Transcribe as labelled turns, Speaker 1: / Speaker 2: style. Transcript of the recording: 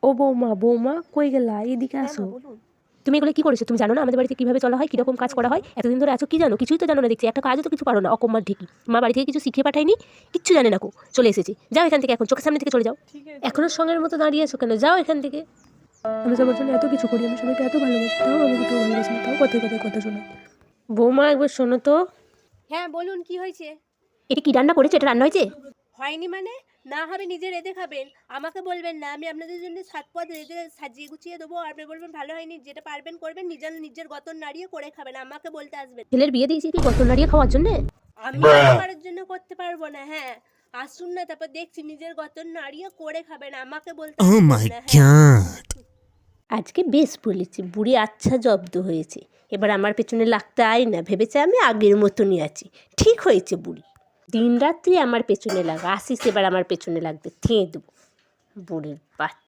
Speaker 1: ও বৌমা বৌমা কই গেলা, এদিকে আসো। তুমি এগুলো কি করেছো? তুমি জানো না আমাদের বাড়িতে কিভাবে চলা হয়, কিরকম কাজ করা হয়? এতদিন ধরে আছো, কি জানো? কিছুই তো জানো না দেখছি, একটা কাজও তো কিছু পারো না, অকম্মার ঢেকি। মা বাড়ি থেকে কিছু শিখিয়ে পাঠায়নি, কিচ্ছু জানে না, চলে এসেছি। যাও এখান থেকে, এখন চোখের সামনে থেকে চলে যাও। এখনো সঙ্গের মতো দাঁড়িয়ে আছো কেন? যাও এখান থেকে। আমি সবার জন্য এত কিছু করি, আমি সবাইকে এত ভালোবাসি, তাও আমাকে কেউ ভালোবাসি না, তাও কথায় কথায় কথা শোনায়। বৌমা একবার শোনো তো।
Speaker 2: হ্যাঁ বলুন, কি হয়েছে?
Speaker 1: এটা কি রান্না করেছো? এটা রান্না হয়েছে?
Speaker 2: হয়নি মানে? না হবে নিজে রেঁধে খাবেন, আমাকে বলবেন না। আমি আপনাদের জন্য 7 পদ রেঁধে সাজিয়ে গুছিয়ে দেবো, আর আপনি বলবেন ভালো হয়নি। যেটা পারবেন করবেন, নিজের গতন নাড়িয়ে করে খাবেন, আমাকে বলতে আসবেন।
Speaker 1: ছেলের বিয়ে দিয়েছি কি গতন নাড়িয়ে খাওয়ার জন্য?
Speaker 2: আমি কারোর জন্য করতে পারবো না। হ্যাঁ আসুন না, তারপর দেখছি নিজের গতন নাড়িয়ে করে খাবেন, আমাকে বলতে
Speaker 3: Oh
Speaker 2: আসবেন
Speaker 3: my
Speaker 2: না। হ্যাঁ
Speaker 3: god.
Speaker 1: আজকে বেশ বলেছি, বুড়ি আচ্ছা জব্দ হয়েছে। এবার আমার পেছনে লাগতে আয় না, ভেবেছে আমি আগের মতনই আছি। ঠিক হয়েছে বুড়ি, দিন রাত্রি আমার পেছনে লাগা, আসিস এবার আমার পেছনে লাগবে, থেঁ দেবো বুড়ির বাচ্চা।